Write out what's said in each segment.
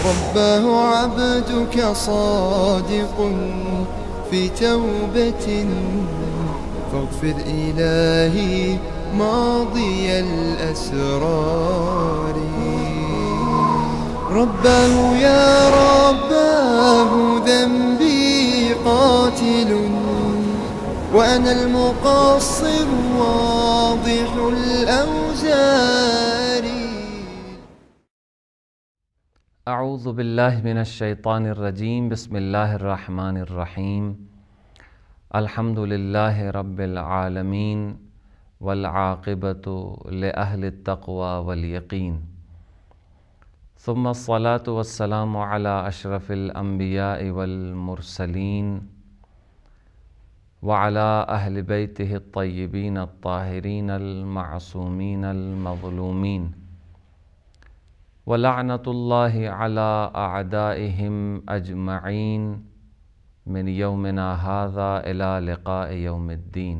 رباه عبدك صادق في توبة فاغفر إلهي ماضي الأسرار. رباه يا رباه ذنبي قاتل وأنا المقصر واضح الأوزار. اعوذ باللہ من الشیطان الرجیم. بسم اللہ الرحمن الرحیم. الحمد للہ رب العالمین والعاقبۃ لأہل التقوی والیقین. ثم الصلاة والسلام علی اشرف الانبیاء والمرسلین وعلی اہل بیتہ الطیبین الطاہرین المعصومین المظلومین وَلَعْنَةُ اللَّهِ عَلَىٰ أَعْدَائِهِمْ أَجْمَعِينَ مِنْ يَوْمِنَا هَذَا إِلَىٰ لِقَاءِ يَوْمِ الدِّينِ.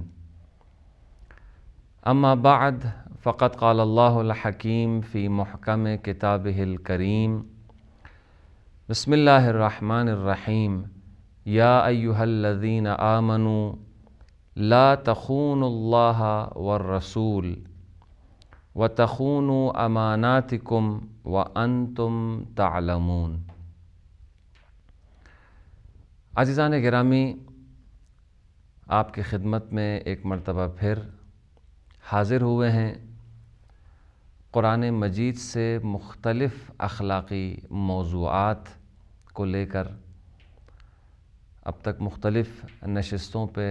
أما بعد فقد قال الله الحكيم في محكم كتابه الكريم. بسم الله الرحمن الرحيم. يا أيها الذين آمنوا لا تخونوا الله والرسول وَتَخُونُوا أَمَانَاتِكُمْ وَأَنْتُمْ تَعْلَمُونَ. عزیزان گرامی، آپ کی خدمت میں ایک مرتبہ پھر حاضر ہوئے ہیں قرآن مجید سے مختلف اخلاقی موضوعات کو لے کر. اب تک مختلف نشستوں پہ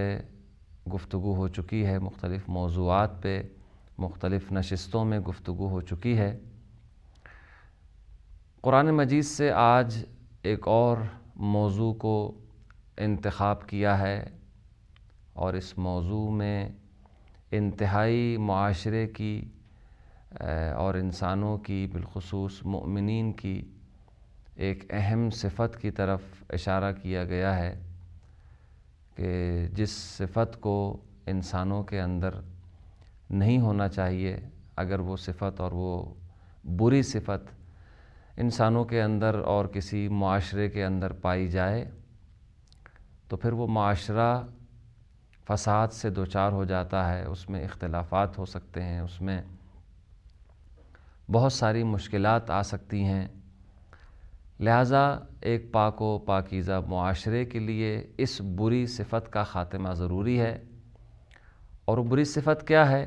گفتگو ہو چکی ہے، مختلف موضوعات پہ مختلف نشستوں میں گفتگو ہو چکی ہے. قرآن مجید سے آج ایک اور موضوع کو انتخاب کیا ہے، اور اس موضوع میں انتہائی معاشرے کی اور انسانوں کی بالخصوص مؤمنین کی ایک اہم صفت کی طرف اشارہ کیا گیا ہے کہ جس صفت کو انسانوں کے اندر نہیں ہونا چاہیے. اگر وہ صفت اور وہ بری صفت انسانوں کے اندر اور کسی معاشرے کے اندر پائی جائے تو پھر وہ معاشرہ فساد سے دوچار ہو جاتا ہے، اس میں اختلافات ہو سکتے ہیں، اس میں بہت ساری مشکلات آ سکتی ہیں. لہٰذا ایک پاک و پاکیزہ معاشرے کے لیے اس بری صفت کا خاتمہ ضروری ہے. اور وہ بری صفت کیا ہے؟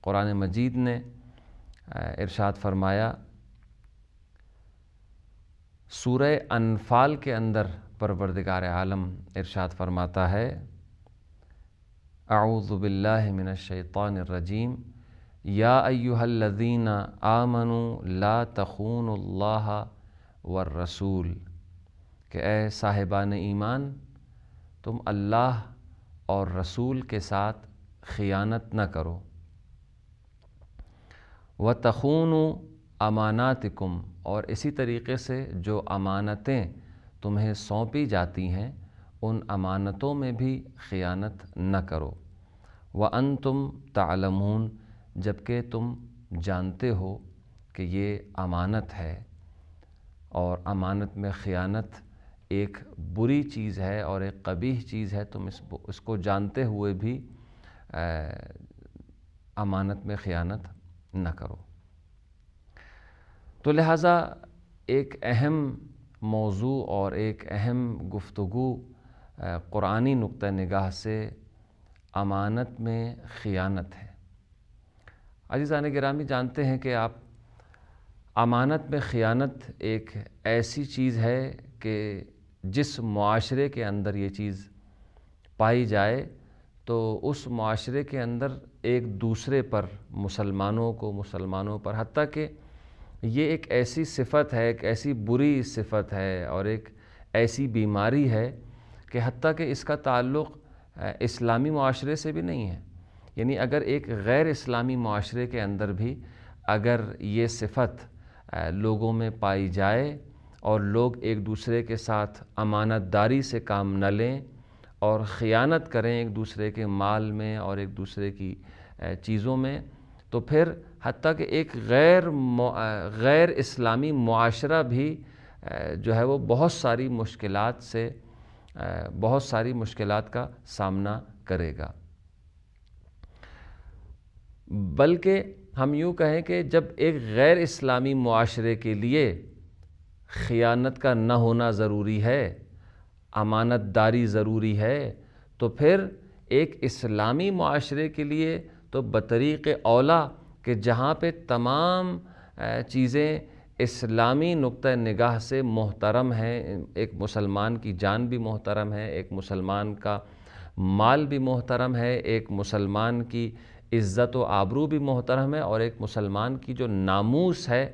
قرآن مجید نے ارشاد فرمایا، سورہ انفال کے اندر پروردگار عالم ارشاد فرماتا ہے، اعوذ باللہ من الشیطان الرجیم، یا ایہا الذین آمنوا لا تخونوا اللہ والرسول، کہ اے صاحبان ایمان، تم اللہ اور رسول کے ساتھ خیانت نہ کرو. وَتَخُونُوا أَمَانَاتِكُمْ، اور اسی طریقے سے جو امانتیں تمہیں سونپی جاتی ہیں ان امانتوں میں بھی خیانت نہ کرو. وَأَنْتُمْ تَعْلَمُونَ، جبکہ تم جانتے ہو کہ یہ امانت ہے، اور امانت میں خیانت ایک بری چیز ہے اور ایک قبیح چیز ہے. تم اس کو جانتے ہوئے بھی امانت میں خیانت نہ کرو. تو لہٰذا ایک اہم موضوع اور ایک اہم گفتگو قرآنی نقطہ نگاہ سے امانت میں خیانت ہے. عزیزان گرامی، جانتے ہیں کہ آپ امانت میں خیانت ایک ایسی چیز ہے کہ جس معاشرے کے اندر یہ چیز پائی جائے تو اس معاشرے کے اندر ایک دوسرے پر، مسلمانوں پر، حتیٰ کہ یہ ایک ایسی صفت ہے، ایک ایسی بری صفت ہے اور ایک ایسی بیماری ہے کہ حتیٰ کہ اس کا تعلق اسلامی معاشرے سے بھی نہیں ہے. یعنی اگر ایک غیر اسلامی معاشرے کے اندر بھی اگر یہ صفت لوگوں میں پائی جائے اور لوگ ایک دوسرے کے ساتھ امانت داری سے کام نہ لیں اور خیانت کریں ایک دوسرے کے مال میں اور ایک دوسرے کی چیزوں میں، تو پھر حتیٰ کہ ایک غیر اسلامی معاشرہ بھی جو ہے وہ بہت ساری مشکلات کا سامنا کرے گا۔ بلکہ ہم یوں کہیں کہ جب ایک غیر اسلامی معاشرے کے لیے خیانت کا نہ ہونا ضروری ہے، امانت داری ضروری ہے، تو پھر ایک اسلامی معاشرے کے لیے تو بطریق اولا کہ جہاں پہ تمام چیزیں اسلامی نقطہ نگاہ سے محترم ہیں، ایک مسلمان کی جان بھی محترم ہے، ایک مسلمان کا مال بھی محترم ہے، ایک مسلمان کی عزت و آبرو بھی محترم ہے، اور ایک مسلمان کی جو ناموس ہے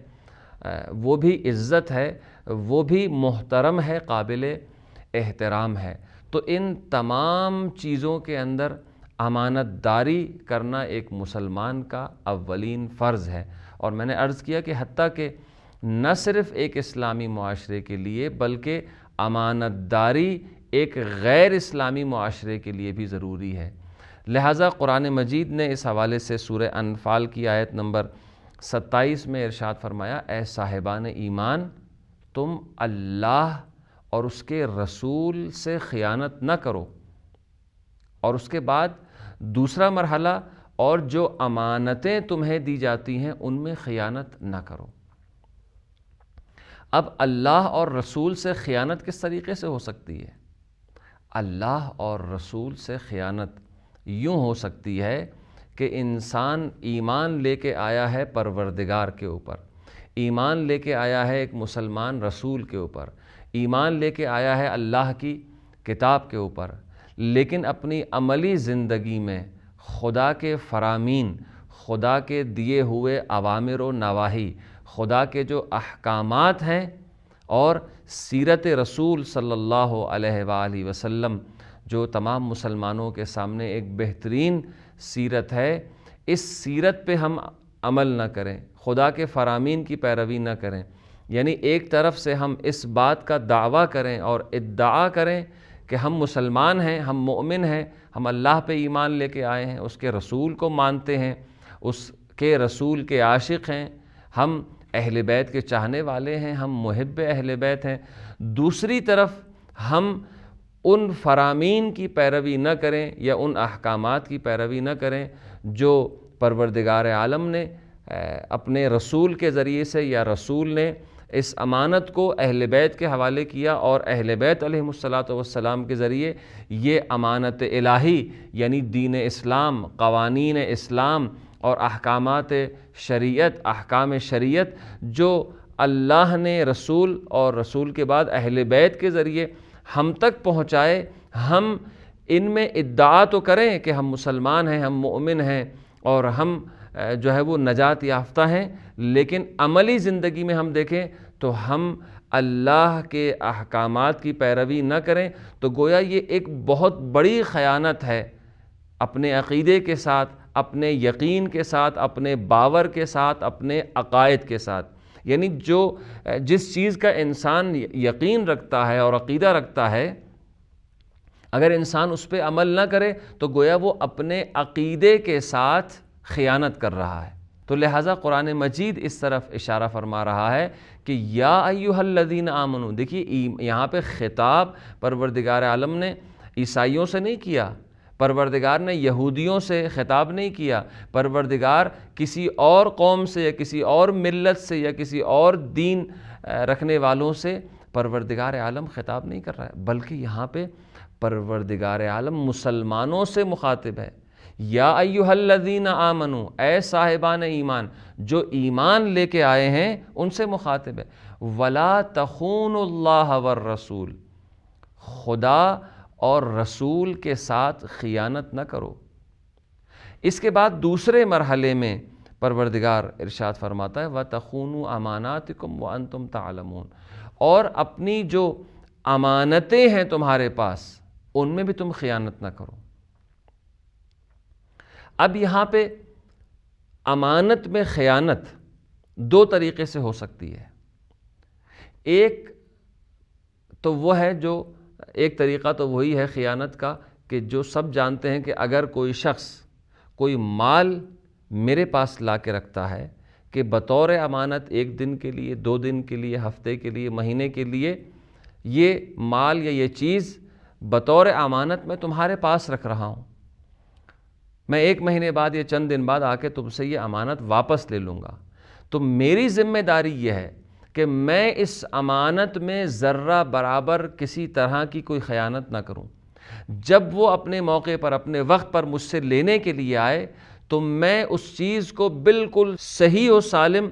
وہ بھی عزت ہے، وہ بھی محترم ہے، قابل احترام ہے۔ تو ان تمام چیزوں کے اندر امانت داری کرنا ایک مسلمان کا اولین فرض ہے۔ اور میں نے عرض کیا کہ حتیٰ کہ نہ صرف ایک اسلامی معاشرے کے لیے بلکہ امانت داری ایک غیر اسلامی معاشرے کے لیے بھی ضروری ہے۔ لہٰذا قرآن مجید نے اس حوالے سے سورہ انفال کی آیت نمبر 27 میں ارشاد فرمایا، اے صاحبان ایمان، تم اللہ اور اس کے رسول سے خیانت نہ کرو۔ اور اس کے بعد دوسرا مرحلہ، اور جو امانتیں تمہیں دی جاتی ہیں ان میں خیانت نہ کرو۔ اب اللہ اور رسول سے خیانت کس طریقے سے ہو سکتی ہے؟ اللہ اور رسول سے خیانت یوں ہو سکتی ہے کہ انسان ایمان لے کے آیا ہے پروردگار کے اوپر، ایمان لے کے آیا ہے ایک مسلمان رسول کے اوپر، ایمان لے کے آیا ہے اللہ کی کتاب کے اوپر، لیکن اپنی عملی زندگی میں خدا کے فرامین، خدا کے دیے ہوئے اوامر و نواہی، خدا کے جو احکامات ہیں اور سیرت رسول صلی اللہ علیہ وآلہ وسلم جو تمام مسلمانوں کے سامنے ایک بہترین سیرت ہے، اس سیرت پہ ہم عمل نہ کریں، خدا کے فرامین کی پیروی نہ کریں، یعنی ایک طرف سے ہم اس بات کا دعویٰ کریں اور ادعا کریں کہ ہم مسلمان ہیں، ہم مومن ہیں، ہم اللہ پہ ایمان لے کے آئے ہیں، اس کے رسول کو مانتے ہیں، اس کے رسول کے عاشق ہیں، ہم اہل بیت کے چاہنے والے ہیں، ہم محب اہل بیت ہیں، دوسری طرف ہم ان فرامین کی پیروی نہ کریں یا ان احکامات کی پیروی نہ کریں جو پروردگار عالم نے اپنے رسول کے ذریعے سے یا رسول نے اس امانت کو اہل بیت کے حوالے کیا، اور اہل بیت علیہم الصلاۃ والسلام کے ذریعے یہ امانت الہی یعنی دین اسلام، قوانین اسلام اور احکامات شریعت، احکام شریعت جو اللہ نے رسول اور رسول کے بعد اہل بیت کے ذریعے ہم تک پہنچائے، ہم ان میں ادعا تو کریں کہ ہم مسلمان ہیں، ہم مومن ہیں اور ہم جو ہے وہ نجات یافتہ ہیں، لیکن عملی زندگی میں ہم دیکھیں تو ہم اللہ کے احکامات کی پیروی نہ کریں، تو گویا یہ ایک بہت بڑی خیانت ہے اپنے عقیدے کے ساتھ، اپنے یقین کے ساتھ، اپنے باور کے ساتھ، اپنے عقائد کے ساتھ۔ یعنی جس چیز کا انسان یقین رکھتا ہے اور عقیدہ رکھتا ہے، اگر انسان اس پہ عمل نہ کرے تو گویا وہ اپنے عقیدے کے ساتھ خیانت کر رہا ہے۔ تو لہٰذا قرآن مجید اس طرف اشارہ فرما رہا ہے کہ یا ایھا الذین آمنوا، دیکھیے یہاں پہ خطاب پروردگار عالم نے عیسائیوں سے نہیں کیا، پروردگار نے یہودیوں سے خطاب نہیں کیا، پروردگار کسی اور قوم سے یا کسی اور ملت سے یا کسی اور دین رکھنے والوں سے پروردگار عالم خطاب نہیں کر رہا ہے، بلکہ یہاں پہ پروردگار عالم مسلمانوں سے مخاطب ہے۔ یا ایھا الذین آمنوا، اے صاحبان ایمان، جو ایمان لے کے آئے ہیں ان سے مخاطب ہے۔ ولا تخونوا اللہ والرسول، خدا اور رسول کے ساتھ خیانت نہ کرو۔ اس کے بعد دوسرے مرحلے میں پروردگار ارشاد فرماتا ہے وَتَخُونُوا أَمَانَاتِكُمْ وَأَنْتُمْ تَعْلَمُونَ، اور اپنی جو امانتیں ہیں تمہارے پاس ان میں بھی تم خیانت نہ کرو۔ اب یہاں پہ امانت میں خیانت دو طریقے سے ہو سکتی ہے۔ ایک تو وہ ہے جو ایک طریقہ تو وہی ہے خیانت کا کہ جو سب جانتے ہیں کہ اگر کوئی شخص کوئی مال میرے پاس لا کے رکھتا ہے کہ بطور امانت 1 دن کے لیے، 2 دن کے لیے، ہفتے کے لیے، مہینے کے لیے یہ مال یا یہ چیز بطور امانت میں تمہارے پاس رکھ رہا ہوں، میں 1 مہینے بعد یا چند دن بعد آ کے تم سے یہ امانت واپس لے لوں گا، تو میری ذمہ داری یہ ہے کہ میں اس امانت میں ذرہ برابر کسی طرح کی کوئی خیانت نہ کروں۔ جب وہ اپنے موقع پر، اپنے وقت پر مجھ سے لینے کے لیے آئے تو میں اس چیز کو بالکل صحیح و سالم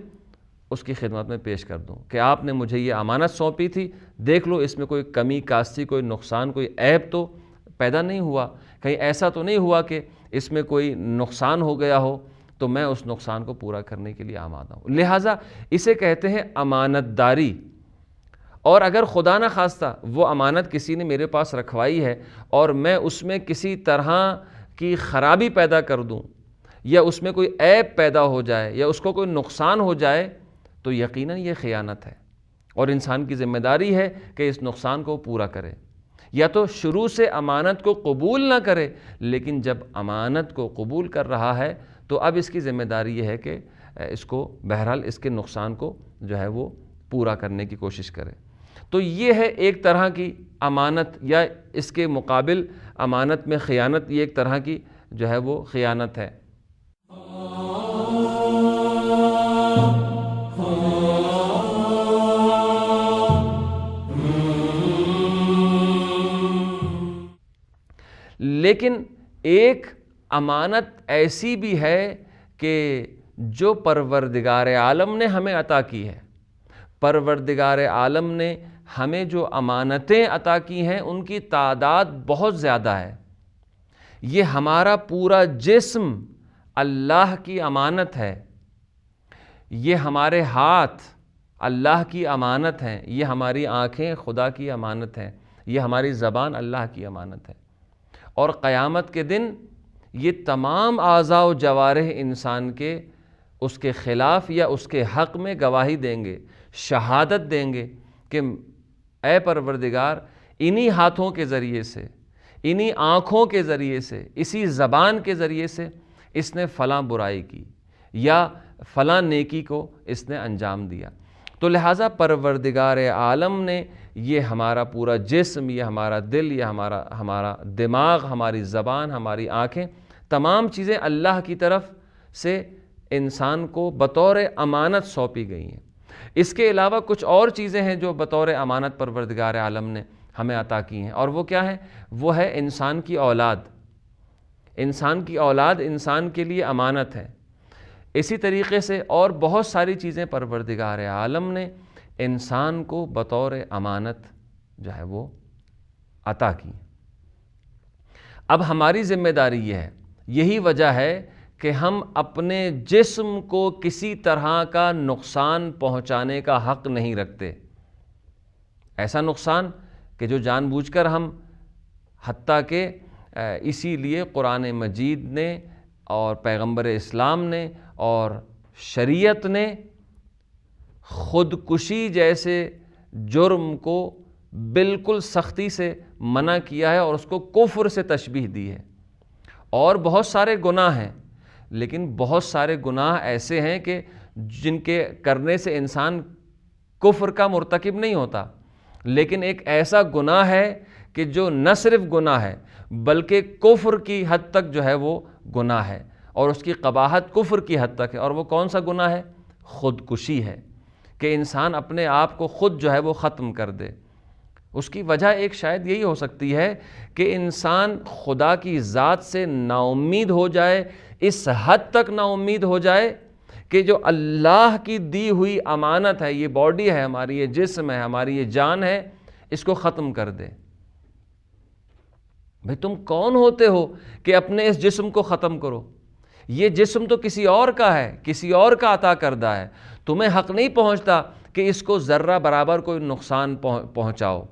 اس کی خدمت میں پیش کر دوں کہ آپ نے مجھے یہ امانت سونپی تھی، دیکھ لو اس میں کوئی کمی کاستی، کوئی نقصان، کوئی عیب تو پیدا نہیں ہوا، کہیں ایسا تو نہیں ہوا کہ اس میں کوئی نقصان ہو گیا ہو، تو میں اس نقصان کو پورا کرنے کے لیے آمادہ ہوں۔ لہٰذا اسے کہتے ہیں امانت داری۔ اور اگر خدا نہ خواستہ وہ امانت کسی نے میرے پاس رکھوائی ہے اور میں اس میں کسی طرح کی خرابی پیدا کر دوں یا اس میں کوئی عیب پیدا ہو جائے یا اس کو کوئی نقصان ہو جائے تو یقیناً یہ خیانت ہے، اور انسان کی ذمہ داری ہے کہ اس نقصان کو پورا کرے، یا تو شروع سے امانت کو قبول نہ کرے، لیکن جب امانت کو قبول کر رہا ہے تو اب اس کی ذمہ داری یہ ہے کہ اس کو بہرحال اس کے نقصان کو جو ہے وہ پورا کرنے کی کوشش کرے۔ تو یہ ہے ایک طرح کی امانت، یا اس کے مقابل امانت میں خیانت، یہ ایک طرح کی جو ہے وہ خیانت ہے۔ لیکن ایک امانت ایسی بھی ہے کہ جو پروردگار عالم نے ہمیں عطا کی ہے۔ پروردگار عالم نے ہمیں جو امانتیں عطا کی ہیں ان کی تعداد بہت زیادہ ہے۔ یہ ہمارا پورا جسم اللہ کی امانت ہے، یہ ہمارے ہاتھ اللہ کی امانت ہیں، یہ ہماری آنکھیں خدا کی امانت ہیں، یہ ہماری زبان اللہ کی امانت ہے، اور قیامت کے دن یہ تمام اعضاء و جوارح انسان کے اس کے خلاف یا اس کے حق میں گواہی دیں گے، شہادت دیں گے کہ اے پروردگار، انہی ہاتھوں کے ذریعے سے، انہی آنکھوں کے ذریعے سے، اسی زبان کے ذریعے سے اس نے فلاں برائی کی یا فلاں نیکی کو اس نے انجام دیا۔ تو لہٰذا پروردگار عالم نے یہ ہمارا پورا جسم، یہ ہمارا دل، یہ ہمارا دماغ، ہماری زبان، ہماری آنکھیں، تمام چیزیں اللہ کی طرف سے انسان کو بطور امانت سونپی گئی ہیں۔ اس کے علاوہ کچھ اور چیزیں ہیں جو بطور امانت پروردگار عالم نے ہمیں عطا کی ہیں، اور وہ کیا ہیں؟ وہ ہے انسان کی اولاد۔ انسان کی اولاد انسان کے لیے امانت ہے۔ اسی طریقے سے اور بہت ساری چیزیں پروردگار عالم نے انسان کو بطور امانت جو ہے وہ عطا کی۔ اب ہماری ذمہ داری یہ ہے، یہی وجہ ہے کہ ہم اپنے جسم کو کسی طرح کا نقصان پہنچانے کا حق نہیں رکھتے۔ ایسا نقصان کہ جو جان بوجھ کر ہم، حتیٰ کہ اسی لیے قرآن مجید نے اور پیغمبر اسلام نے اور شریعت نے خودکشی جیسے جرم کو بالکل سختی سے منع کیا ہے اور اس کو کفر سے تشبیہ دی ہے۔ اور بہت سارے گناہ ہیں، لیکن بہت سارے گناہ ایسے ہیں کہ جن کے کرنے سے انسان کفر کا مرتکب نہیں ہوتا، لیکن ایک ایسا گناہ ہے کہ جو نہ صرف گناہ ہے بلکہ کفر کی حد تک جو ہے وہ گناہ ہے، اور اس کی قباحت کفر کی حد تک ہے۔ اور وہ کون سا گناہ ہے؟ خودکشی ہے، کہ انسان اپنے آپ کو خود جو ہے وہ ختم کر دے۔ اس کی وجہ ایک شاید یہی ہو سکتی ہے کہ انسان خدا کی ذات سے نا امید ہو جائے، اس حد تک نا امید ہو جائے کہ جو اللہ کی دی ہوئی امانت ہے، یہ باڈی ہے ہماری، یہ جسم ہے ہماری، یہ جان ہے، اس کو ختم کر دے۔ بھئی تم کون ہوتے ہو کہ اپنے اس جسم کو ختم کرو؟ یہ جسم تو کسی اور کا ہے، کسی اور کا عطا کردہ ہے، تمہیں حق نہیں پہنچتا کہ اس کو ذرہ برابر کوئی نقصان پہنچاؤ،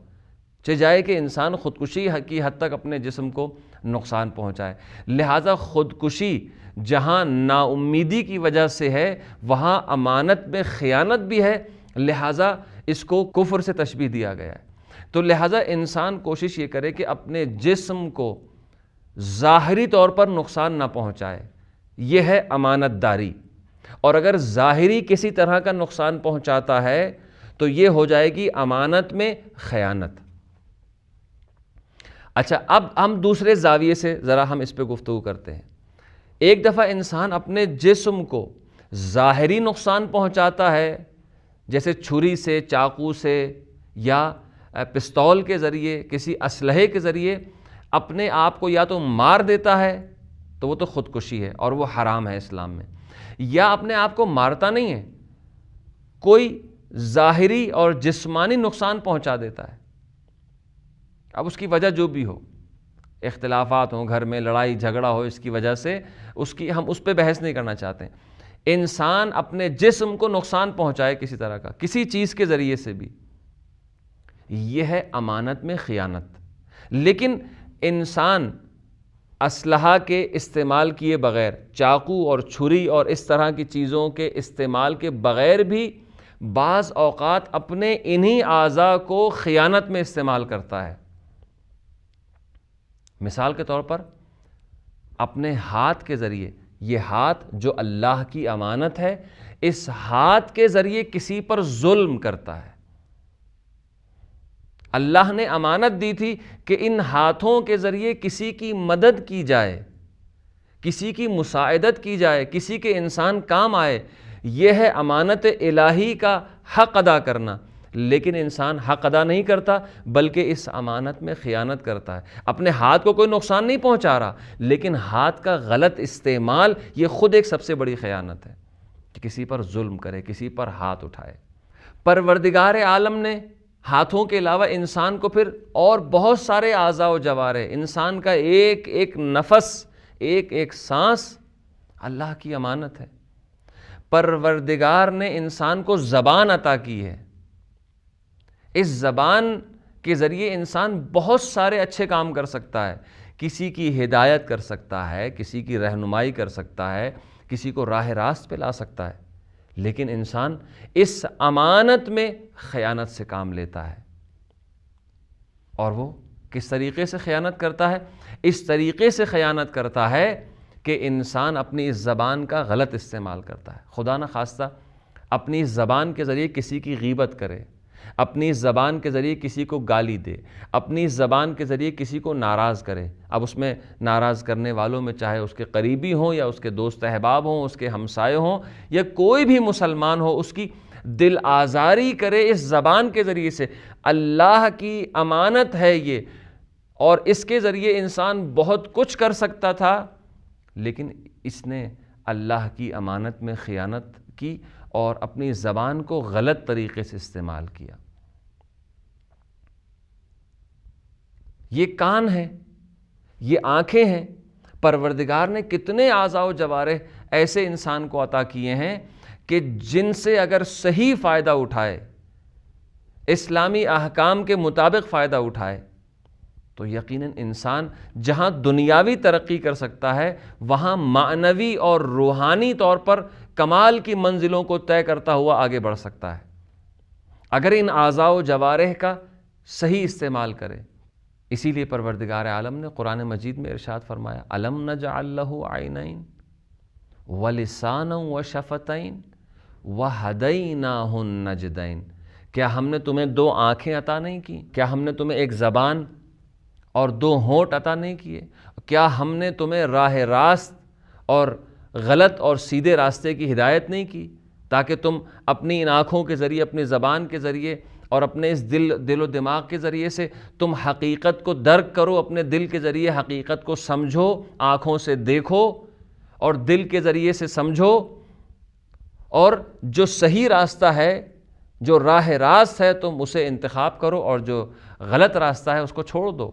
جائے کہ انسان خودکشی کی حد تک اپنے جسم کو نقصان پہنچائے۔ لہٰذا خودکشی جہاں نا امیدی کی وجہ سے ہے، وہاں امانت میں خیانت بھی ہے، لہٰذا اس کو کفر سے تشبیہ دیا گیا ہے۔ تو لہٰذا انسان کوشش یہ کرے کہ اپنے جسم کو ظاہری طور پر نقصان نہ پہنچائے، یہ ہے امانت داری۔ اور اگر ظاہری کسی طرح کا نقصان پہنچاتا ہے تو یہ ہو جائے گی امانت میں خیانت۔ اچھا، اب ہم دوسرے زاویے سے ذرا ہم اس پہ گفتگو کرتے ہیں۔ ایک دفعہ انسان اپنے جسم کو ظاہری نقصان پہنچاتا ہے، جیسے چھری سے، چاقو سے یا پستول کے ذریعے، کسی اسلحے کے ذریعے اپنے آپ کو یا تو مار دیتا ہے تو وہ تو خودکشی ہے اور وہ حرام ہے اسلام میں، یا اپنے آپ کو مارتا نہیں ہے، کوئی ظاہری اور جسمانی نقصان پہنچا دیتا ہے۔ اب اس کی وجہ جو بھی ہو، اختلافات ہوں گھر میں، لڑائی جھگڑا ہو، اس کی وجہ سے ہم اس پہ بحث نہیں کرنا چاہتے ہیں۔ انسان اپنے جسم کو نقصان پہنچائے کسی طرح کا، کسی چیز کے ذریعے سے بھی، یہ ہے امانت میں خیانت۔ لیکن انسان اسلحہ کے استعمال کیے بغیر، چاقو اور چھری اور اس طرح کی چیزوں کے استعمال کے بغیر بھی بعض اوقات اپنے انہی اعضاء کو خیانت میں استعمال کرتا ہے۔ مثال کے طور پر اپنے ہاتھ کے ذریعے، یہ ہاتھ جو اللہ کی امانت ہے، اس ہاتھ کے ذریعے کسی پر ظلم کرتا ہے۔ اللہ نے امانت دی تھی کہ ان ہاتھوں کے ذریعے کسی کی مدد کی جائے، کسی کی مساعدت کی جائے، کسی کے انسان کام آئے، یہ ہے امانت الہی کا حق ادا کرنا۔ لیکن انسان حق ادا نہیں کرتا بلکہ اس امانت میں خیانت کرتا ہے۔ اپنے ہاتھ کو کوئی نقصان نہیں پہنچا رہا، لیکن ہاتھ کا غلط استعمال یہ خود ایک سب سے بڑی خیانت ہے کہ کسی پر ظلم کرے، کسی پر ہاتھ اٹھائے۔ پروردگار عالم نے ہاتھوں کے علاوہ انسان کو پھر اور بہت سارے اعضاء و جوارح، انسان کا ایک ایک نفس، ایک ایک سانس اللہ کی امانت ہے۔ پروردگار نے انسان کو زبان عطا کی ہے، اس زبان کے ذریعے انسان بہت سارے اچھے کام کر سکتا ہے، کسی کی ہدایت کر سکتا ہے، کسی کی رہنمائی کر سکتا ہے، کسی کو راہ راست پہ لا سکتا ہے، لیکن انسان اس امانت میں خیانت سے کام لیتا ہے۔ اور وہ کس طریقے سے خیانت کرتا ہے؟ اس طریقے سے خیانت کرتا ہے کہ انسان اپنی اس زبان کا غلط استعمال کرتا ہے۔ خدا نخواستہ اپنی زبان کے ذریعے کسی کی غیبت کرے، اپنی زبان کے ذریعے کسی کو گالی دے، اپنی زبان کے ذریعے کسی کو ناراض کرے۔ اب اس میں ناراض کرنے والوں میں چاہے اس کے قریبی ہوں یا اس کے دوست احباب ہوں، اس کے ہمسائے ہوں یا کوئی بھی مسلمان ہو، اس کی دل آزاری کرے اس زبان کے ذریعے سے۔ اللہ کی امانت ہے یہ، اور اس کے ذریعے انسان بہت کچھ کر سکتا تھا، لیکن اس نے اللہ کی امانت میں خیانت کی اور اپنی زبان کو غلط طریقے سے استعمال کیا۔ یہ کان ہے، یہ آنکھیں ہیں، پروردگار نے کتنے اعضاء و جوارح ایسے انسان کو عطا کیے ہیں کہ جن سے اگر صحیح فائدہ اٹھائے، اسلامی احکام کے مطابق فائدہ اٹھائے، تو یقیناً انسان جہاں دنیاوی ترقی کر سکتا ہے، وہاں معنوی اور روحانی طور پر کمال کی منزلوں کو طے کرتا ہوا آگے بڑھ سکتا ہے، اگر ان اعضاء و جوارح کا صحیح استعمال کرے۔ اسی لیے پروردگار عالم نے قرآن مجید میں ارشاد فرمایا، أَلَمْ نَجْعَلْ لَهُ عَيْنَيْنِ وَلِسَانًا وَشَفَتَيْنِ وَهَدَيْنَاهُ النَّجْدَيْنِ، کیا ہم نے تمہیں دو آنکھیں عطا نہیں کی؟ کیا ہم نے تمہیں ایک زبان اور دو ہونٹ عطا نہیں کیے؟ کیا ہم نے تمہیں راہ راست اور غلط اور سیدھے راستے کی ہدایت نہیں کی تاکہ تم اپنی ان آنکھوں کے ذریعے، اپنی زبان کے ذریعے اور اپنے اس دل و دماغ کے ذریعے سے تم حقیقت کو درک کرو، اپنے دل کے ذریعے حقیقت کو سمجھو، آنکھوں سے دیکھو اور دل کے ذریعے سے سمجھو، اور جو صحیح راستہ ہے، جو راہ راست ہے، تم اسے انتخاب کرو، اور جو غلط راستہ ہے اس کو چھوڑ دو۔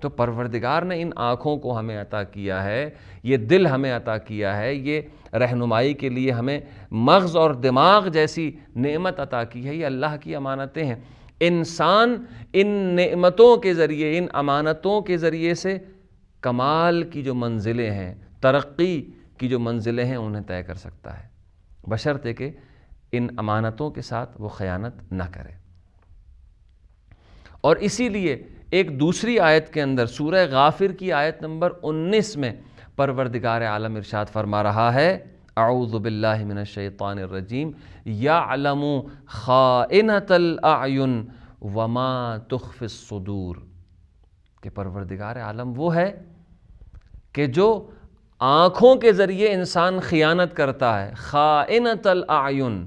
تو پروردگار نے ان آنکھوں کو ہمیں عطا کیا ہے، یہ دل ہمیں عطا کیا ہے، یہ رہنمائی کے لیے ہمیں مغز اور دماغ جیسی نعمت عطا کی ہے، یہ اللہ کی امانتیں ہیں۔ انسان ان نعمتوں کے ذریعے، ان امانتوں کے ذریعے سے کمال کی جو منزلیں ہیں، ترقی کی جو منزلیں ہیں، انہیں طے کر سکتا ہے، بشرطے کہ ان امانتوں کے ساتھ وہ خیانت نہ کرے۔ اور اسی لیے ایک دوسری آیت کے اندر، سورہ غافر کی آیت نمبر 19 میں پروردگار عالم ارشاد فرما رہا ہے، اعوذ باللہ من الشیطان الرجیم یعلم خائنۃ الاعین وما تخفی الصدور، کہ پروردگار عالم وہ ہے کہ جو آنکھوں کے ذریعے انسان خیانت کرتا ہے. خائنۃ الاعین،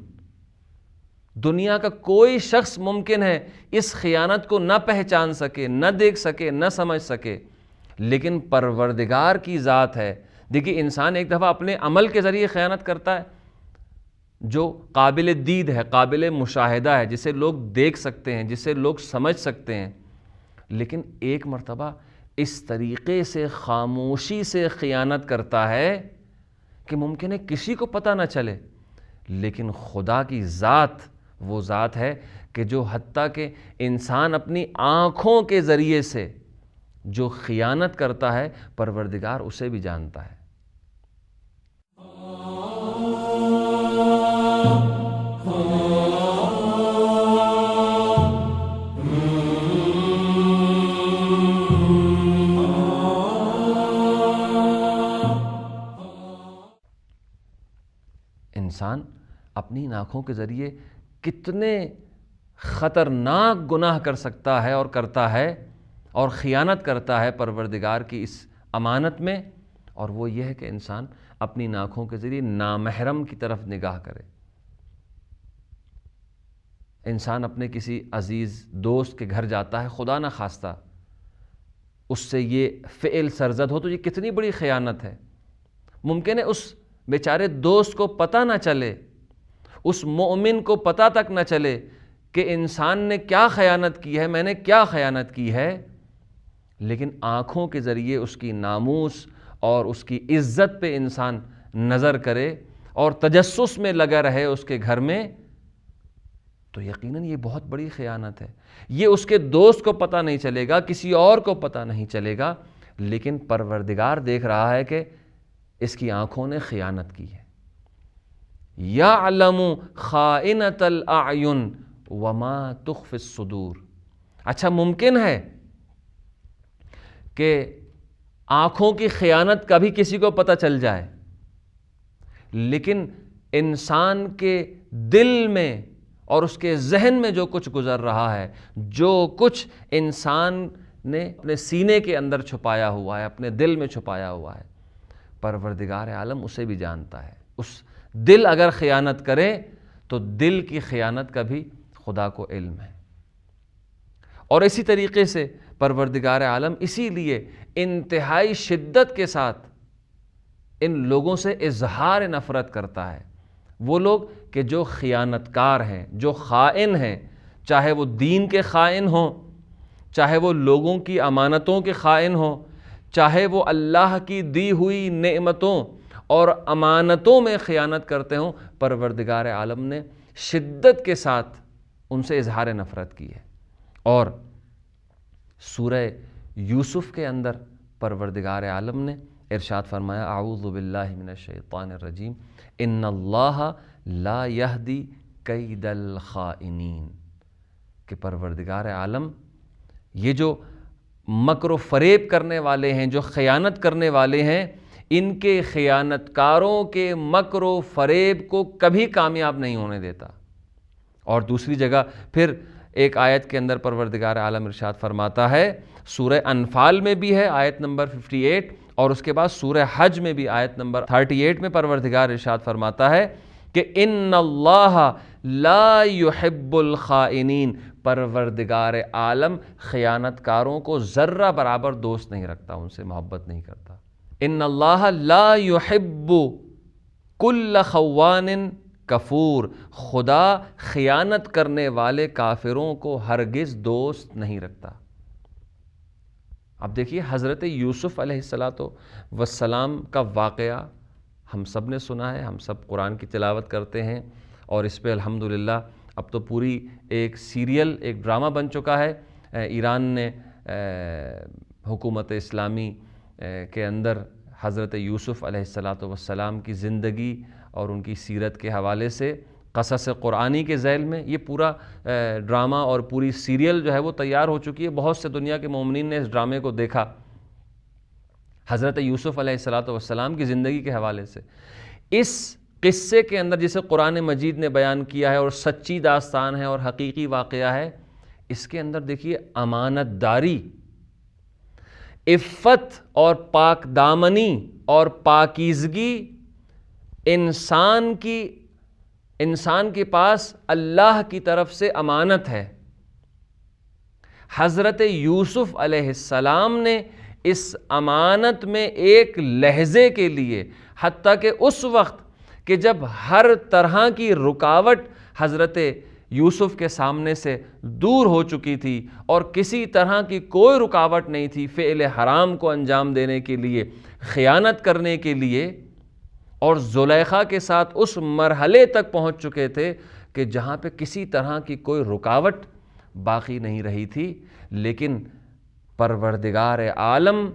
دنیا کا کوئی شخص ممکن ہے اس خیانت کو نہ پہچان سکے، نہ دیکھ سکے، نہ سمجھ سکے، لیکن پروردگار کی ذات ہے. دیکھیے انسان ایک دفعہ اپنے عمل کے ذریعے خیانت کرتا ہے جو قابل دید ہے، قابل مشاہدہ ہے، جسے لوگ دیکھ سکتے ہیں، جسے لوگ سمجھ سکتے ہیں، لیکن ایک مرتبہ اس طریقے سے خاموشی سے خیانت کرتا ہے کہ ممکن ہے کسی کو پتہ نہ چلے. لیکن خدا کی ذات وہ ذات ہے کہ جو حتیٰ کہ انسان اپنی آنکھوں کے ذریعے سے جو خیانت کرتا ہے پروردگار اسے بھی جانتا ہے. انسان اپنی آنکھوں کے ذریعے کتنے خطرناک گناہ کر سکتا ہے اور کرتا ہے اور خیانت کرتا ہے پروردگار کی اس امانت میں، اور وہ یہ ہے کہ انسان اپنی آنکھوں کے ذریعے نامحرم کی طرف نگاہ کرے. انسان اپنے کسی عزیز دوست کے گھر جاتا ہے، خدا نہ خواستہ اس سے یہ فعل سرزد ہو تو یہ کتنی بڑی خیانت ہے. ممکن ہے اس بیچارے دوست کو پتہ نہ چلے، اس مومن کو پتہ تک نہ چلے کہ انسان نے کیا خیانت کی ہے، میں نے کیا خیانت کی ہے، لیکن آنکھوں کے ذریعے اس کی ناموس اور اس کی عزت پہ انسان نظر کرے اور تجسس میں لگا رہے اس کے گھر میں، تو یقیناً یہ بہت بڑی خیانت ہے. یہ اس کے دوست کو پتہ نہیں چلے گا، کسی اور کو پتہ نہیں چلے گا، لیکن پروردگار دیکھ رہا ہے کہ اس کی آنکھوں نے خیانت کی ہے. یعلم خائنۃ الاعین وما تخفی الصدور. اچھا ممکن ہے کہ آنکھوں کی خیانت کبھی کسی کو پتہ چل جائے، لیکن انسان کے دل میں اور اس کے ذہن میں جو کچھ گزر رہا ہے، جو کچھ انسان نے اپنے سینے کے اندر چھپایا ہوا ہے، اپنے دل میں چھپایا ہوا ہے، پروردگار عالم اسے بھی جانتا ہے. اس دل اگر خیانت کرے تو دل کی خیانت کا بھی خدا کو علم ہے. اور اسی طریقے سے پروردگار عالم اسی لیے انتہائی شدت کے ساتھ ان لوگوں سے اظہار نفرت کرتا ہے. وہ لوگ کہ جو خیانت کار ہیں، جو خائن ہیں، چاہے وہ دین کے خائن ہوں، چاہے وہ لوگوں کی امانتوں کے خائن ہوں، چاہے وہ اللہ کی دی ہوئی نعمتوں اور امانتوں میں خیانت کرتے ہوں، پروردگار عالم نے شدت کے ساتھ ان سے اظہار نفرت کی ہے. اور سورہ یوسف کے اندر پروردگار عالم نے ارشاد فرمایا اعوذ باللہ من الشیطان الرجیم ان اللہ لا یہدی کید الخائنین، کہ پروردگار عالم یہ جو مکر و فریب کرنے والے ہیں، جو خیانت کرنے والے ہیں، ان کے خیانت کاروں کے مکر و فریب کو کبھی کامیاب نہیں ہونے دیتا. اور دوسری جگہ پھر ایک آیت کے اندر پروردگار عالم ارشاد فرماتا ہے، سورہ انفال میں بھی ہے آیت نمبر 58، اور اس کے بعد سورہ حج میں بھی آیت نمبر 38 میں پروردگار ارشاد فرماتا ہے کہ ان اللہ لا يحب الخائنین، پروردگار عالم خیانت کاروں کو ذرہ برابر دوست نہیں رکھتا، ان سے محبت نہیں کرتا. ان اللہ لا يحب کل خوان کفور، خدا خیانت کرنے والے کافروں کو ہرگز دوست نہیں رکھتا. اب دیکھیے حضرت یوسف علیہ السلام کا واقعہ ہم سب نے سنا ہے، ہم سب قرآن کی تلاوت کرتے ہیں، اور اس پہ الحمدللہ اب تو پوری ایک سیریل، ایک ڈرامہ بن چکا ہے. ایران نے حکومت اسلامی کے اندر حضرت یوسف علیہ السلام کی زندگی اور ان کی سیرت کے حوالے سے قصص قرآنی کے ذیل میں یہ پورا ڈرامہ اور پوری سیریل جو ہے وہ تیار ہو چکی ہے. بہت سے دنیا کے مومنین نے اس ڈرامے کو دیکھا حضرت یوسف علیہ السلام کی زندگی کے حوالے سے. اس قصے کے اندر جسے قرآن مجید نے بیان کیا ہے اور سچی داستان ہے اور حقیقی واقعہ ہے، اس کے اندر دیکھیے امانت داری، عفت اور پاک دامنی اور پاکیزگی انسان کے پاس اللہ کی طرف سے امانت ہے۔ حضرت یوسف علیہ السلام نے اس امانت میں ایک لحظے کے لیے، حتیٰ کہ اس وقت کہ جب ہر طرح کی رکاوٹ حضرت یوسف کے سامنے سے دور ہو چکی تھی اور کسی طرح کی کوئی رکاوٹ نہیں تھی فعل حرام کو انجام دینے کے لیے، خیانت کرنے کے لیے، اور زلیخا کے ساتھ اس مرحلے تک پہنچ چکے تھے کہ جہاں پہ کسی طرح کی کوئی رکاوٹ باقی نہیں رہی تھی، لیکن پروردگار عالم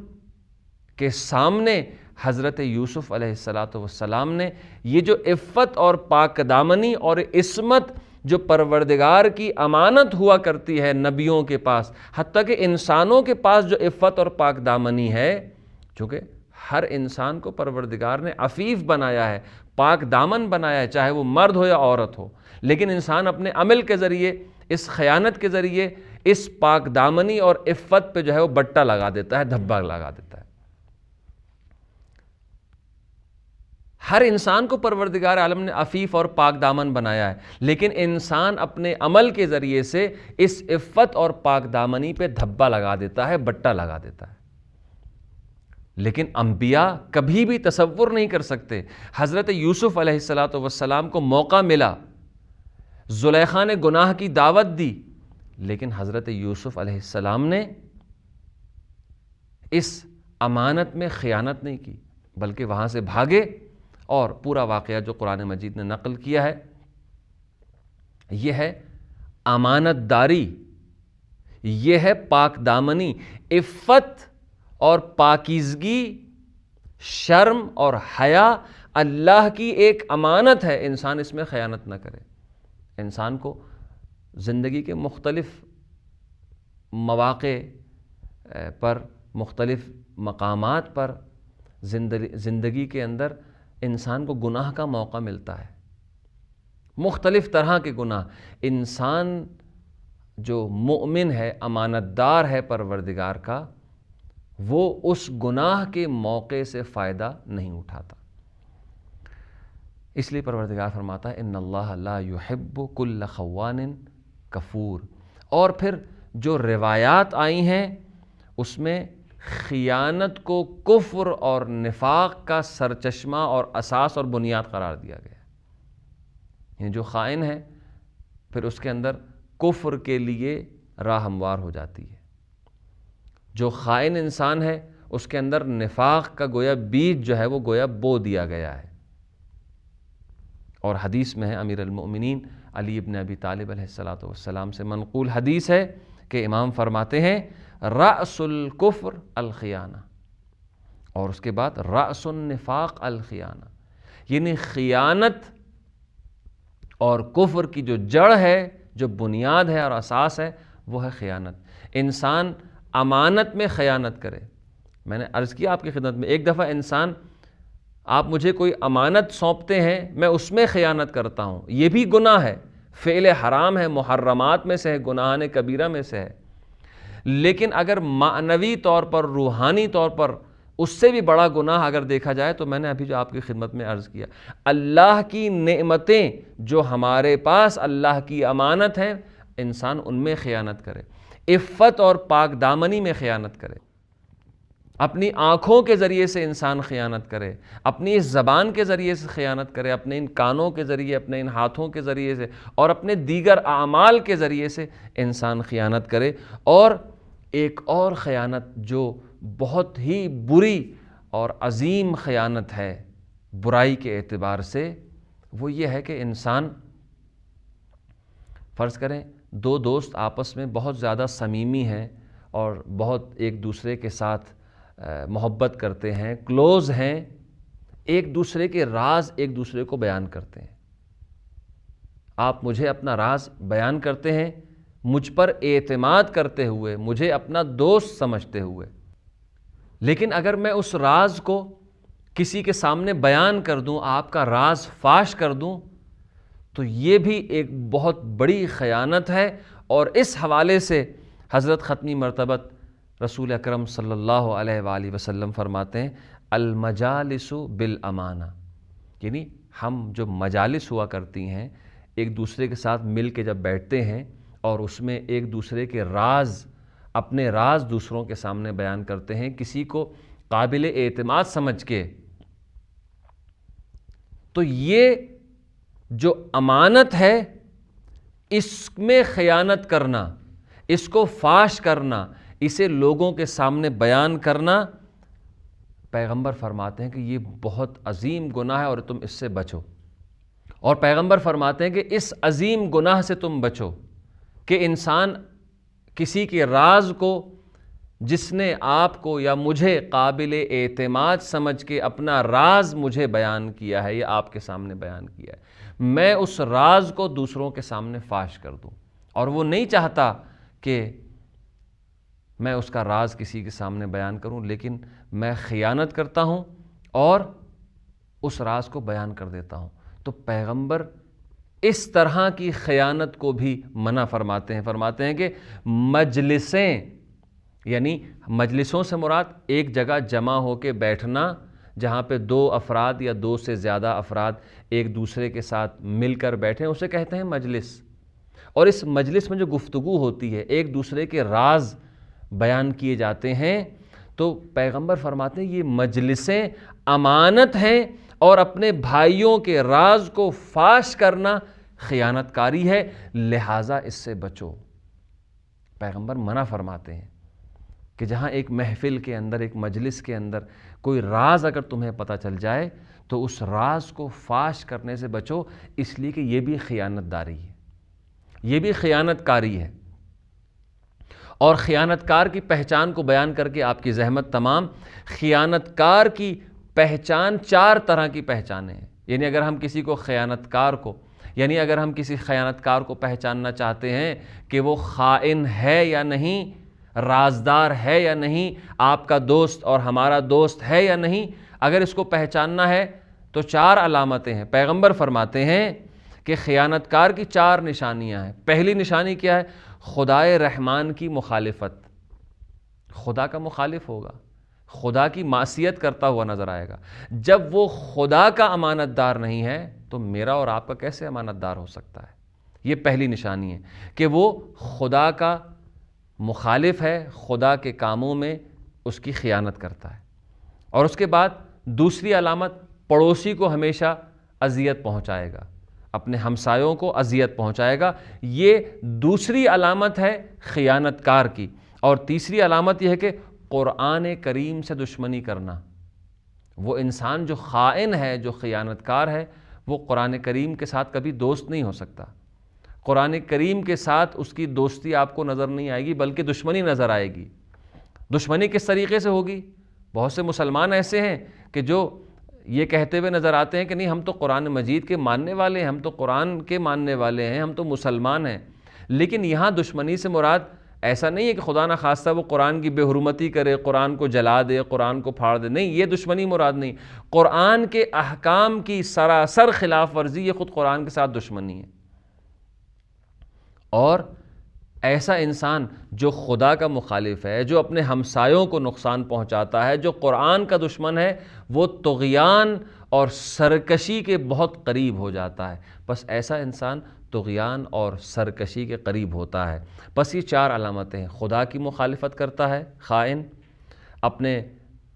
کے سامنے حضرت یوسف علیہ السلام نے یہ جو عفت اور پاک دامنی اور عصمت جو پروردگار کی امانت ہوا کرتی ہے نبیوں کے پاس، حتیٰ کہ انسانوں کے پاس جو عفت اور پاک دامنی ہے، چونکہ ہر انسان کو پروردگار نے عفیف بنایا ہے، پاک دامن بنایا ہے، چاہے وہ مرد ہو یا عورت ہو، لیکن انسان اپنے عمل کے ذریعے، اس خیانت کے ذریعے اس پاک دامنی اور عفت پہ جو ہے وہ بٹا لگا دیتا ہے، دھبا لگا دیتا ہے۔ ہر انسان کو پروردگار عالم نے عفیف اور پاک دامن بنایا ہے، لیکن انسان اپنے عمل کے ذریعے سے اس عفت اور پاک دامنی پہ دھبا لگا دیتا ہے، بٹا لگا دیتا ہے۔ لیکن انبیاء کبھی بھی تصور نہیں کر سکتے۔ حضرت یوسف علیہ السلام کو موقع ملا، زلیخا نے گناہ کی دعوت دی، لیکن حضرت یوسف علیہ السلام نے اس امانت میں خیانت نہیں کی، بلکہ وہاں سے بھاگے، اور پورا واقعہ جو قرآن مجید نے نقل کیا ہے یہ ہے امانت داری، یہ ہے پاک دامنی، عفت اور پاکیزگی، شرم اور حیا اللہ کی ایک امانت ہے، انسان اس میں خیانت نہ کرے۔ انسان کو زندگی کے مختلف مواقع پر، مختلف مقامات پر زندگی کے اندر انسان کو گناہ کا موقع ملتا ہے، مختلف طرح کے گناہ۔ انسان جو مومن ہے، امانت دار ہے پروردگار کا، وہ اس گناہ کے موقع سے فائدہ نہیں اٹھاتا۔ اس لیے پروردگار فرماتا ہے ان اللہ لا یحب کل خوان کفور۔ اور پھر جو روایات آئی ہیں اس میں خیانت کو کفر اور نفاق کا سرچشمہ اور اساس اور بنیاد قرار دیا گیا، یعنی جو خائن ہے پھر اس کے اندر کفر کے لیے راہ ہموار ہو جاتی ہے، جو خائن انسان ہے اس کے اندر نفاق کا گویا بیج جو ہے وہ گویا بو دیا گیا ہے۔ اور حدیث میں ہے، امیر المؤمنین علی ابن ابی طالب علیہ السلام سے منقول حدیث ہے کہ امام فرماتے ہیں رأس الکفر الخیانہ، اور اس کے بعد رأس النفاق الخیانہ، یعنی خیانت اور کفر کی جو جڑ ہے، جو بنیاد ہے اور اساس ہے، وہ ہے خیانت۔ انسان امانت میں خیانت کرے۔ میں نے عرض کیا آپ کی خدمت میں، ایک دفعہ انسان، آپ مجھے کوئی امانت سونپتے ہیں، میں اس میں خیانت کرتا ہوں، یہ بھی گناہ ہے، فعل حرام ہے، محرمات میں سے ہے، گناہان کبیرہ میں سے ہے۔ لیکن اگر معنوی طور پر، روحانی طور پر اس سے بھی بڑا گناہ اگر دیکھا جائے تو میں نے ابھی جو آپ کی خدمت میں عرض کیا، اللہ کی نعمتیں جو ہمارے پاس اللہ کی امانت ہیں، انسان ان میں خیانت کرے، عفت اور پاک دامنی میں خیانت کرے، اپنی آنکھوں کے ذریعے سے انسان خیانت کرے، اپنی اس زبان کے ذریعے سے خیانت کرے، اپنے ان کانوں کے ذریعے، اپنے ان ہاتھوں کے ذریعے سے، اور اپنے دیگر اعمال کے ذریعے سے انسان خیانت کرے۔ اور ایک اور خیانت جو بہت ہی بری اور عظیم خیانت ہے برائی کے اعتبار سے، وہ یہ ہے کہ انسان، فرض کریں دو دوست آپس میں بہت زیادہ صمیمی ہیں اور بہت ایک دوسرے کے ساتھ محبت کرتے ہیں، کلوز ہیں، ایک دوسرے کے راز ایک دوسرے کو بیان کرتے ہیں۔ آپ مجھے اپنا راز بیان کرتے ہیں مجھ پر اعتماد کرتے ہوئے، مجھے اپنا دوست سمجھتے ہوئے، لیکن اگر میں اس راز کو کسی کے سامنے بیان کر دوں، آپ کا راز فاش کر دوں، تو یہ بھی ایک بہت بڑی خیانت ہے۔ اور اس حوالے سے حضرت ختمی مرتبت رسول اکرم صلی اللہ علیہ وآلہ وسلم فرماتے ہیں المجالس بالامانہ، یعنی ہم جو مجالس ہوا کرتی ہیں، ایک دوسرے کے ساتھ مل کے جب بیٹھتے ہیں اور اس میں ایک دوسرے کے راز، اپنے راز دوسروں کے سامنے بیان کرتے ہیں، کسی کو قابل اعتماد سمجھ کے، تو یہ جو امانت ہے اس میں خیانت کرنا، اس کو فاش کرنا، اسے لوگوں کے سامنے بیان کرنا، پیغمبر فرماتے ہیں کہ یہ بہت عظیم گناہ ہے اور تم اس سے بچو۔ اور پیغمبر فرماتے ہیں کہ اس عظیم گناہ سے تم بچو کہ انسان کسی کے راز کو، جس نے آپ کو یا مجھے قابل اعتماد سمجھ کے اپنا راز مجھے بیان کیا ہے یا آپ کے سامنے بیان کیا ہے، میں اس راز کو دوسروں کے سامنے فاش کر دوں، اور وہ نہیں چاہتا کہ میں اس کا راز کسی کے سامنے بیان کروں، لیکن میں خیانت کرتا ہوں اور اس راز کو بیان کر دیتا ہوں۔ تو پیغمبر اس طرح کی خیانت کو بھی منع فرماتے ہیں کہ مجلسیں، یعنی مجلسوں سے مراد ایک جگہ جمع ہو کے بیٹھنا، جہاں پہ دو افراد یا دو سے زیادہ افراد ایک دوسرے کے ساتھ مل کر بیٹھیں، اسے کہتے ہیں مجلس۔ اور اس مجلس میں جو گفتگو ہوتی ہے، ایک دوسرے کے راز بیان کیے جاتے ہیں، تو پیغمبر فرماتے ہیں یہ مجلسیں امانت ہیں اور اپنے بھائیوں کے راز کو فاش کرنا خیانت کاری ہے، لہٰذا اس سے بچو۔ پیغمبر منع فرماتے ہیں کہ جہاں ایک محفل کے اندر، ایک مجلس کے اندر کوئی راز اگر تمہیں پتہ چل جائے تو اس راز کو فاش کرنے سے بچو، اس لیے کہ یہ بھی خیانت داری ہے، یہ بھی خیانت کاری ہے۔ اور خیانت کار کی پہچان کو بیان کر کے آپ کی زحمت تمام۔ خیانت کار کی پہچان 4 طرح کی پہچانیں ہیں، یعنی اگر ہم کسی کو خیانت کار کو، یعنی اگر ہم کسی خیانت کار کو پہچاننا چاہتے ہیں کہ وہ خائن ہے یا نہیں، رازدار ہے یا نہیں، آپ کا دوست اور ہمارا دوست ہے یا نہیں، اگر اس کو پہچاننا ہے تو 4 علامتیں ہیں۔ پیغمبر فرماتے ہیں کہ خیانت کار کی 4 نشانیاں ہیں۔ پہلی نشانی کیا ہے؟ خدائے رحمان کی مخالفت، خدا کا مخالف ہوگا، خدا کی معصیت کرتا ہوا نظر آئے گا۔ جب وہ خدا کا امانت دار نہیں ہے تو میرا اور آپ کا کیسے امانت دار ہو سکتا ہے؟ یہ پہلی نشانی ہے کہ وہ خدا کا مخالف ہے، خدا کے کاموں میں اس کی خیانت کرتا ہے۔ اور اس کے بعد دوسری علامت، پڑوسی کو ہمیشہ اذیت پہنچائے گا، اپنے ہمسایوں کو اذیت پہنچائے گا، یہ دوسری علامت ہے خیانت کار کی۔ اور تیسری علامت یہ ہے کہ قرآن کریم سے دشمنی کرنا۔ وہ انسان جو خائن ہے، جو خیانت کار ہے، وہ قرآن کریم کے ساتھ کبھی دوست نہیں ہو سکتا۔ قرآن کریم کے ساتھ اس کی دوستی آپ کو نظر نہیں آئے گی، بلکہ دشمنی نظر آئے گی۔ دشمنی کس طریقے سے ہوگی؟ بہت سے مسلمان ایسے ہیں کہ جو یہ کہتے ہوئے نظر آتے ہیں کہ نہیں، ہم تو قرآن مجید کے ماننے والے ہیں، ہم تو قرآن کے ماننے والے ہیں، ہم تو مسلمان ہیں۔ لیکن یہاں دشمنی سے مراد ایسا نہیں ہے کہ خدا نہ خواستہ وہ قرآن کی بے حرمتی کرے، قرآن کو جلا دے، قرآن کو پھاڑ دے، نہیں، یہ دشمنی مراد نہیں۔ قرآن کے احکام کی سراسر خلاف ورزی، یہ خود قرآن کے ساتھ دشمنی ہے۔ اور ایسا انسان جو خدا کا مخالف ہے، جو اپنے ہمسایوں کو نقصان پہنچاتا ہے، جو قرآن کا دشمن ہے، وہ طغیان اور سرکشی کے بہت قریب ہو جاتا ہے۔ بس ایسا انسان طغیان اور سرکشی کے قریب ہوتا ہے۔ بس یہ 4 علامتیں ہیں۔ خدا کی مخالفت کرتا ہے خائن، اپنے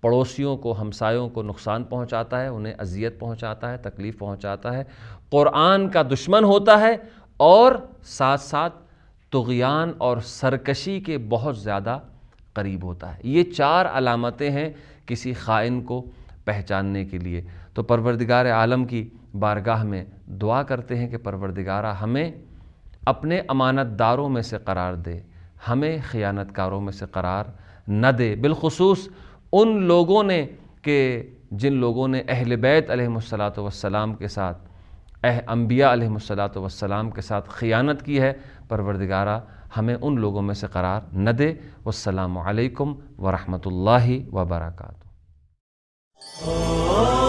پڑوسیوں کو، ہمسایوں کو نقصان پہنچاتا ہے، انہیں اذیت پہنچاتا ہے، تکلیف پہنچاتا ہے، قرآن کا دشمن ہوتا ہے، اور ساتھ ساتھ طغیان اور سرکشی کے بہت زیادہ قریب ہوتا ہے۔ یہ 4 علامتیں ہیں کسی خائن کو پہچاننے کے لیے۔ تو پروردگار عالم کی بارگاہ میں دعا کرتے ہیں کہ پروردگارہ ہمیں اپنے امانت داروں میں سے قرار دے، ہمیں خیانت کاروں میں سے قرار نہ دے، بالخصوص ان لوگوں نے کہ جن لوگوں نے اہل بیت علیہم الصلاۃ والسلام کے ساتھ، انبیاء علیہم الصلاۃ والسلام کے ساتھ خیانت کی ہے۔ پروردگارہ ہمیں ان لوگوں میں سے قرار نہ دے۔ والسلام علیکم ورحمۃ اللہ وبرکاتہ۔ oh